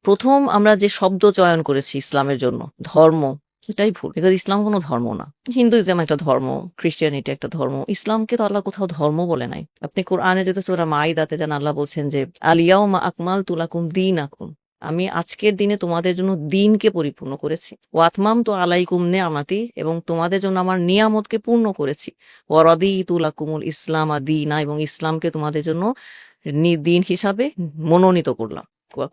প্রথম আমরা যে শব্দ চয়ন করেছি ইসলামের জন্য ধর্ম, এটাই ভুল। বিকজ ইসলাম কোনো ধর্ম না। হিন্দুইজম একটা ধর্ম, ক্রিশ্চিয়ানিটি একটা ধর্ম। ইসলামকে তো আল্লাহ কোথাও ধর্ম বলে নাই। আপনি কোরআনে যদি সূরা মাইদাতে যান, আল্লাহ বলছেন যে আলিয়াউমা আকমালতু লাকুম দীনাকুম, আমি আজকের দিনে তোমাদের জন্য দিনকে পরিপূর্ণ করেছি। ও আতমামতু আলাইকুম নিয়ামাতি, এবং তোমাদের জন্য আমার নিয়ামতকে পূর্ণ করেছি। ওয়া রাদিতু লাকুমুল ইসলামা দীনা, এবং ইসলামকে তোমাদের জন্য দিন হিসাবে মনোনীত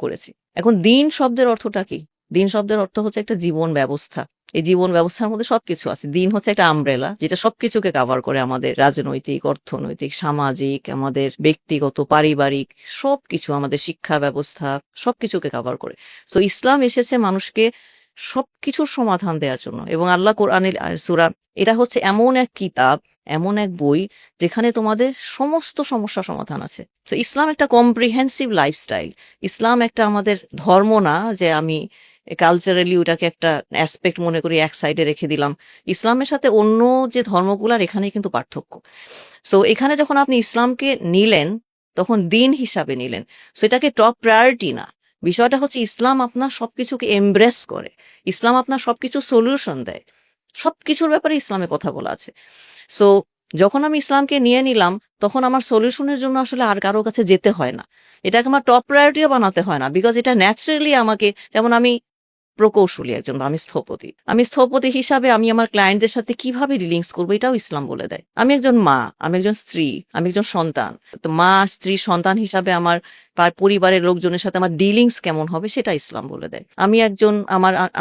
করেছি। এখন দিন শব্দের অর্থটা কি? দিন শব্দের অর্থ হচ্ছে একটা জীবন ব্যবস্থা। এই জীবন ব্যবস্থার মধ্যে সবকিছু আছে। দিন হচ্ছে একটা আমব্রেলা যেটা সবকিছুকে কাভার করে, আমাদের রাজনৈতিক, অর্থনৈতিক, সামাজিক, আমাদের ব্যক্তিগত, পারিবারিক সবকিছু, আমাদের শিক্ষা ব্যবস্থা সবকিছুকে কাভার করে। সো ইসলাম এসেছে মানুষকে সবকিছুর সমাধান দেওয়ার জন্য। এবং আল্লাহ কোরআনের সূরা, এটা হচ্ছে এমন এক কিতাব, এমন এক বই যেখানে তোমাদের সমস্ত সমস্যার সমাধান আছে। তো ইসলাম একটা কম্প্রিহেন্সিভ লাইফস্টাইল। ইসলাম একটা আমাদের ধর্ম না যে আমি কালচারালি ওটাকে একটা অ্যাসপেক্ট মনে করি এক সাইডে রেখে দিলাম। ইসলামের সাথে অন্য যে ধর্মগুলার এখানেই কিন্তু পার্থক্য। সো এখানে যখন আপনি ইসলামকে নিলেন, তখন দিন হিসাবে নিলেন। সো এটাকে টপ প্রায়োরিটি না। বিষয়টা হচ্ছে ইসলাম আপনার সবকিছুকে এমব্রেস করে। ইসলাম আপনার সবকিছু সলিউশন দেয়। সবকিছুর ব্যাপারে ইসলামে কথা বলা আছে। সো যখন আমি ইসলামকে নিয়ে নিলাম, তখন আমার সলিউশনের জন্য আসলে আর কারো কাছে যেতে হয় না। এটাকে আমার টপ প্রায়োরিটিও বানাতে হয় না। বিকজ এটা ন্যাচারালি আমাকে, যেমন আমি প্রকৌশলী একজন, বা আমি স্থপতি। আমি স্থপতি হিসাবে আমি আমার ক্লায়েন্টদের সাথে কিভাবে ডিলিংস করবো, এটাও ইসলাম বলে দেয়। আমি একজন মা, আমি একজন স্ত্রী, আমি একজন সন্তান। তো মা, স্ত্রী, সন্তান হিসাবে আমার পরিবারের লোকজনের সাথে আমার ডিলিংস কেমন হবে, সেটা ইসলাম বলে দেয়। আমি একজন,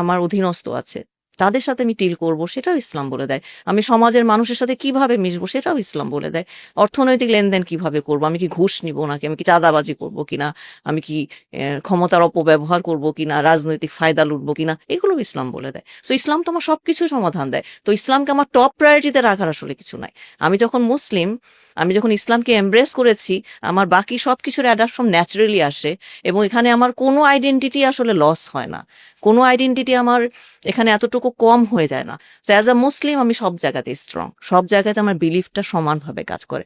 আমার অধীনস্থ আছে, তাদের সাথে আমি ডিল করব, সেটাও ইসলাম বলে দেয়। আমি সমাজের মানুষের সাথে কিভাবে মিশবো, সেটাও ইসলাম বলে দেয়। অর্থনৈতিক লেনদেন কিভাবে করব, আমি কি ঘুষ নিব নাকি, আমি কি চাঁদাবাজি করব কিনা, আমি কি ক্ষমতার অপব্যবহার করব কিনা, রাজনৈতিক ফায়দা লুটবো কিনা, এগুলো ইসলাম বলে দেয়। সো ইসলাম তো আমার সবকিছু সমাধান দেয়। তো ইসলামকে আমার টপ প্রায়োরিটিতে রাখার আসলে কিছু নাই। আমি যখন মুসলিম, আমি যখন ইসলামকে এমব্রেস করেছি, আমার বাকি সবকিছুর অ্যাডাপশন ন্যাচারালি আসে। এবং এখানে আমার কোনো আইডেন্টিটি আসলে লস হয় না। কোনো আইডেন্টিটি আমার এখানে এতটুকু কম হয়ে যায় না। সো অ্যাজ আ মুসলিম আমি সব জায়গাতে স্ট্রং, সব জায়গাতে আমার বিলিফটা সমানভাবে কাজ করে।